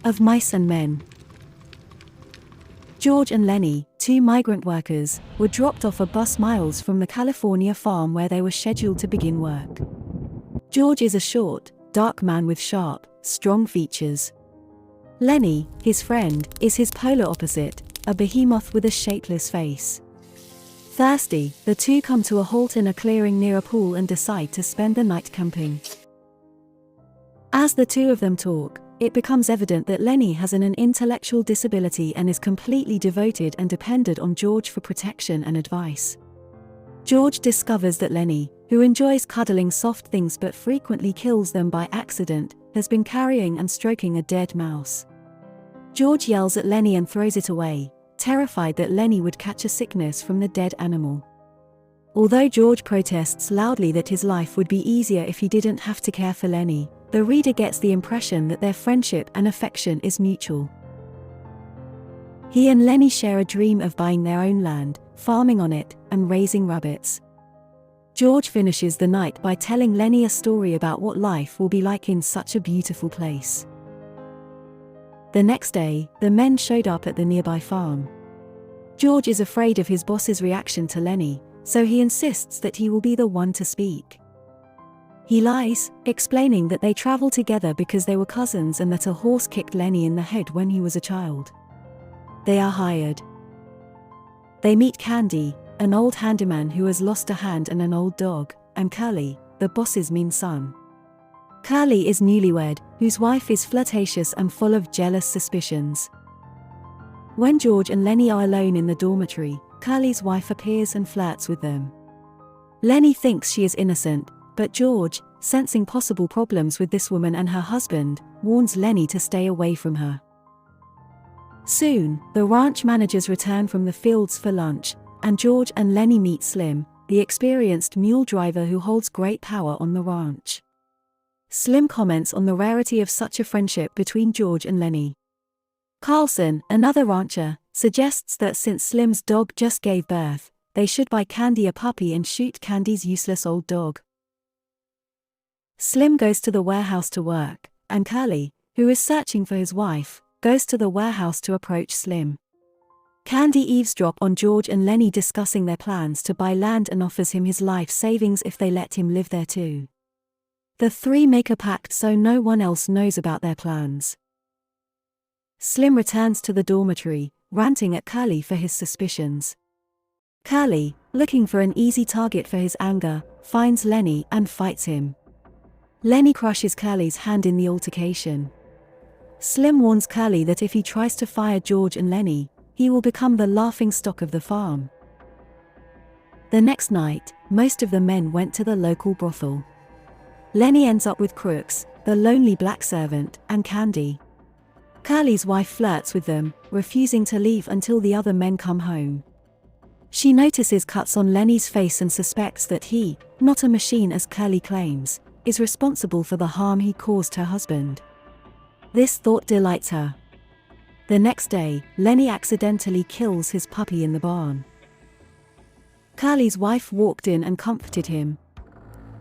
of Mice and Men. George and Lenny, two migrant workers, were dropped off a bus miles from the California farm where they were scheduled to begin work. George is a short, dark man with sharp, strong features. Lenny, his friend, is his polar opposite, a behemoth with a shapeless face. Thirsty, the two come to a halt in a clearing near a pool and decide to spend the night camping. As the two of them talk, it becomes evident that Lenny has an intellectual disability and is completely devoted and dependent on George for protection and advice. George discovers that Lenny, who enjoys cuddling soft things but frequently kills them by accident, has been carrying and stroking a dead mouse. George yells at Lenny and throws it away, terrified that Lenny would catch a sickness from the dead animal. Although George protests loudly that his life would be easier if he didn't have to care for Lenny, the reader gets the impression that their friendship and affection is mutual. He and Lenny share a dream of buying their own land, farming on it, and raising rabbits. George finishes the night by telling Lenny a story about what life will be like in such a beautiful place. The next day, the men showed up at the nearby farm. George is afraid of his boss's reaction to Lenny, so he insists that he will be the one to speak. He lies, explaining that they travel together because they were cousins and that a horse kicked Lenny in the head when he was a child. They are hired. They meet Candy, an old handyman who has lost a hand and an old dog, and Curly, the boss's mean son. Curly is newlywed, whose wife is flirtatious and full of jealous suspicions. When George and Lenny are alone in the dormitory, Curly's wife appears and flirts with them. Lenny thinks she is innocent, but George, sensing possible problems with this woman and her husband, warns Lenny to stay away from her. Soon, the ranch managers return from the fields for lunch, and George and Lenny meet Slim, the experienced mule driver who holds great power on the ranch. Slim comments on the rarity of such a friendship between George and Lenny. Carlson, another rancher, suggests that since Slim's dog just gave birth, they should buy Candy a puppy and shoot Candy's useless old dog. Slim goes to the warehouse to work, and Curly, who is searching for his wife, goes to the warehouse to approach Slim. Candy eavesdrops on George and Lenny discussing their plans to buy land and offers him his life savings if they let him live there too. The three make a pact so no one else knows about their plans. Slim returns to the dormitory, ranting at Curly for his suspicions. Curly, looking for an easy target for his anger, finds Lenny and fights him. Lenny crushes Curly's hand in the altercation. Slim warns Curly that if he tries to fire George and Lenny, he will become the laughingstock of the farm. The next night, most of the men went to the local brothel. Lenny ends up with Crooks, the lonely black servant, and Candy. Curly's wife flirts with them, refusing to leave until the other men come home. She notices cuts on Lenny's face and suspects that he, not a machine as Curly claims, is responsible for the harm he caused her husband. This thought delights her. The next day, Lenny accidentally kills his puppy in the barn. Curly's wife walked in and comforted him.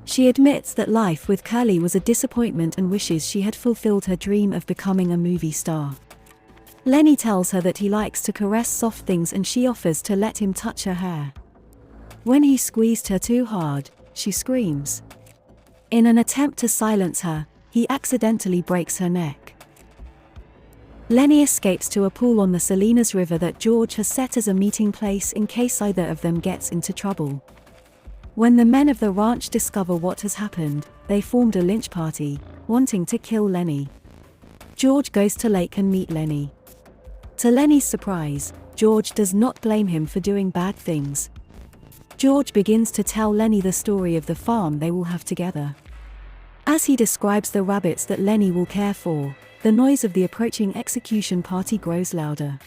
She admits that life with Curly was a disappointment and wishes she had fulfilled her dream of becoming a movie star. Lenny tells her that he likes to caress soft things and she offers to let him touch her hair. When he squeezed her too hard, she screams. In an attempt to silence her, he accidentally breaks her neck. Lenny escapes to a pool on the Salinas River that George has set as a meeting place in case either of them gets into trouble. When the men of the ranch discover what has happened, they formed a lynch party, wanting to kill Lenny. George goes to lake and meet Lenny. To Lenny's surprise, George does not blame him for doing bad things. George begins to tell Lenny the story of the farm they will have together. As he describes the rabbits that Lenny will care for, the noise of the approaching execution party grows louder.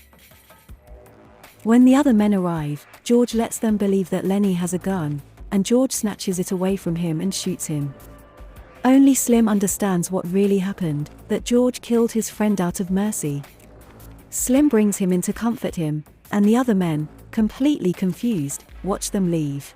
When the other men arrive, George lets them believe that Lenny has a gun, and George snatches it away from him and shoots him. Only Slim understands what really happened, that George killed his friend out of mercy. Slim brings him in to comfort him, and the other men, completely confused, watch them leave.